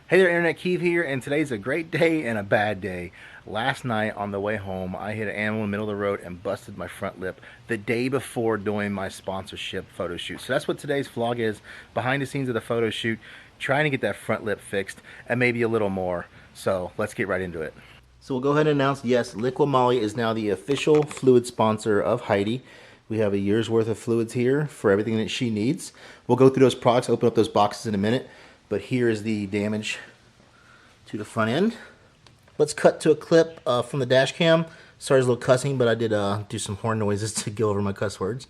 Hey there, Internet Keith here, and today's a great day and a bad day. Last night on the way home, I hit an animal in the middle of the road and busted my front lip the day before doing my sponsorship photo shoot. So that's what today's vlog is, behind the scenes of the photo shoot, trying to get that front lip fixed, and maybe a little more. So let's get right into it. So we'll go ahead and announce, yes, Liqui Moly is now the official fluid sponsor of Heidi. We have a year's worth of fluids here for everything that she needs. We'll go through those products, open up those boxes in a minute. But here is the damage to the front end. Let's cut to a clip from the dash cam. Sorry, there's a little cussing, but I did do some horn noises to go over my cuss words.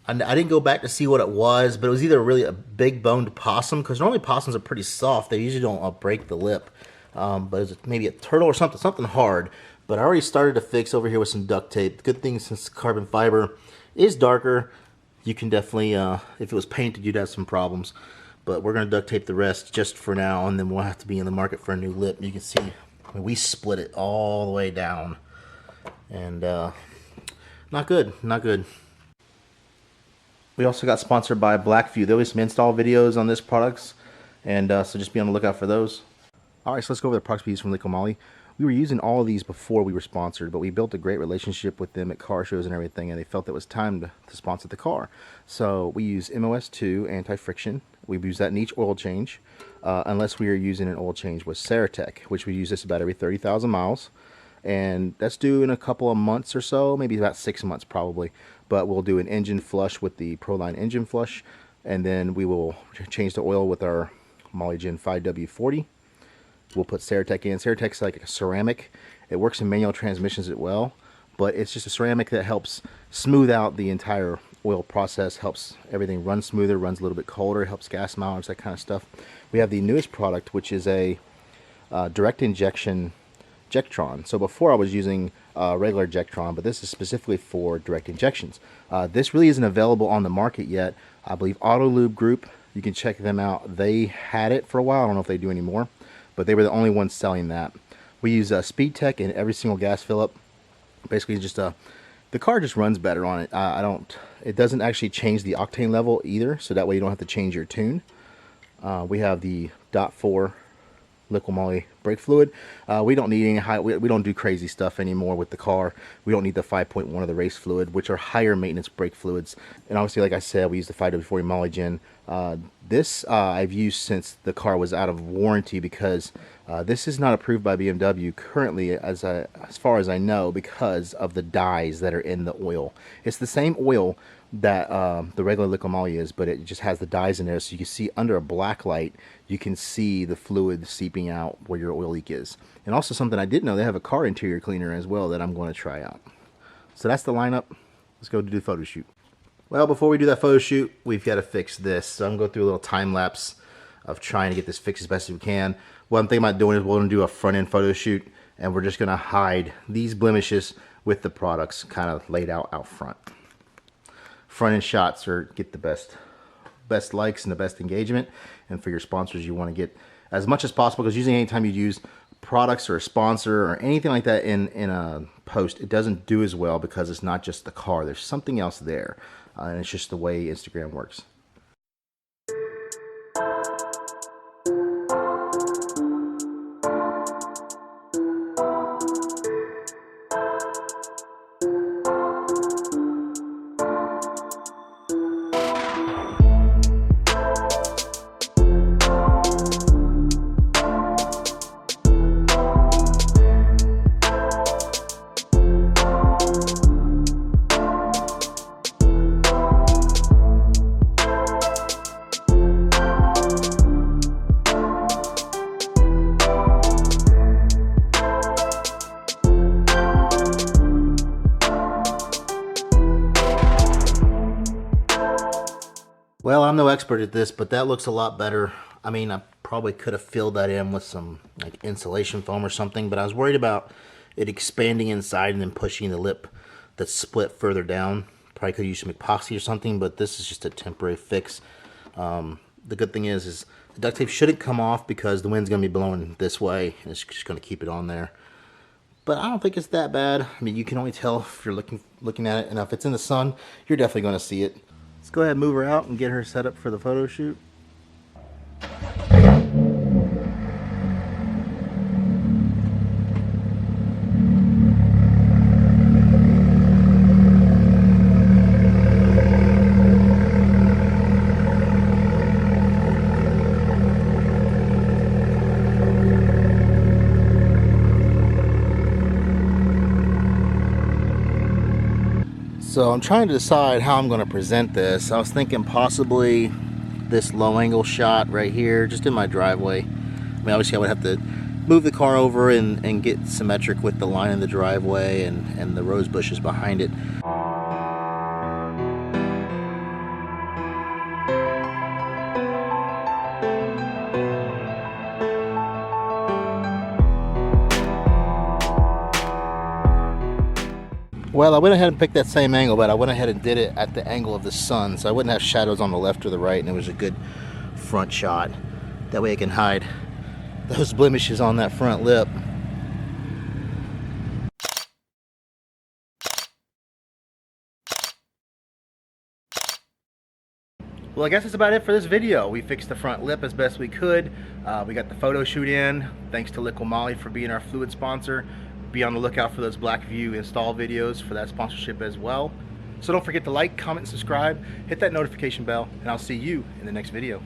I didn't go back to see what it was, but it was either really a big boned possum, because normally possums are pretty soft. They usually don't break the lip. But it was maybe a turtle or something hard. But I already started to fix over here with some duct tape. The good thing, since carbon fiber is darker, you can definitely, if it was painted, you'd have some problems. But we're going to duct tape the rest just for now, and then we'll have to be in the market for a new lip. You can see we split it all the way down. And not good, not good. We also got sponsored by Blackview. There'll be some install videos on this products, and so just be on the lookout for those. Alright, so let's go over the products we use from Liqui Moly. We were using all of these before we were sponsored, but we built a great relationship with them at car shows and everything, and they felt it was time to sponsor the car. So we use MOS2 anti-friction. We use that in each oil change, unless we are using an oil change with Ceratec, which we use this about every 30,000 miles. And that's due in a couple of months or so, maybe about 6 months probably. But we'll do an engine flush with the Proline engine flush, and then we will change the oil with our Molygen 5W40. We'll put Ceratec in. Ceratec's like a ceramic. It works in manual transmissions as well, but it's just a ceramic that helps smooth out the entire oil process, helps everything run smoother, runs a little bit colder, helps gas mileage, that kind of stuff. We have the newest product, which is a direct injection Jectron. So before I was using regular Jectron, but this is specifically for direct injections. This really isn't available on the market yet. I believe Autolube Group, you can check them out. They had it for a while. I don't know if they do anymore, but they were the only ones selling that. We use Speed Tech in every single gas fill up. Basically, just the car just runs better on it. It doesn't actually change the octane level either, so that way you don't have to change your tune. We have the .4 Liqui Moly brake fluid. We don't need any high. We don't do crazy stuff anymore with the car. We don't need the 5.1 of the race fluid, which are higher maintenance brake fluids. And obviously, like I said, we use the 5W40 Molygen. This I've used since the car was out of warranty, because this is not approved by BMW currently, as far as I know, because of the dyes that are in the oil. It's the same oil that the regular Liqui Moly is, but it just has the dyes in there, so you can see under a black light, you can see the fluid seeping out where your oil leak is. And also, something I didn't know, they have a car interior cleaner as well that I'm going to try out. So that's the lineup. Let's go do the photo shoot. Well, before we do that photo shoot, we've got to fix this. So I'm going to go through a little time lapse of trying to get this fixed as best as we can. What I'm thinking about doing is we're going to do a front end photo shoot, and we're just going to hide these blemishes with the products kind of laid out front. Front end shots are get the best likes and the best engagement, and for your sponsors, you want to get as much as possible, because usually anytime you use products or a sponsor or anything like that in a post, it doesn't do as well, because it's not just the car, there's something else there, and it's just the way Instagram works. Well, I'm no expert at this, but that looks a lot better. I mean, I probably could have filled that in with some like insulation foam or something, but I was worried about it expanding inside and then pushing the lip that's split further down. Probably could use some epoxy or something, but this is just a temporary fix. The good thing is the duct tape shouldn't come off because the wind's going to be blowing this way, and it's just going to keep it on there. but I don't think it's that bad. I mean, you can only tell if you're looking at it, and if it's in the sun, you're definitely going to see it. Let's go ahead and move her out and get her set up for the photo shoot. So I'm trying to decide how I'm going to present this. I was thinking possibly this low angle shot right here, just in my driveway. I mean, obviously I would have to move the car over and get symmetric with the line in the driveway and the rose bushes behind it. Well, I went ahead and picked that same angle, but I went ahead and did it at the angle of the sun, so I wouldn't have shadows on the left or the right, and it was a good front shot. That way I can hide those blemishes on that front lip. Well, I guess that's about it for this video. We fixed the front lip as best we could. We got the photo shoot in. Thanks to Liqui Moly for being our fluid sponsor. Be on the lookout for those Blackview install videos for that sponsorship as well. So don't forget to like, comment, subscribe, hit that notification bell, and I'll see you in the next video.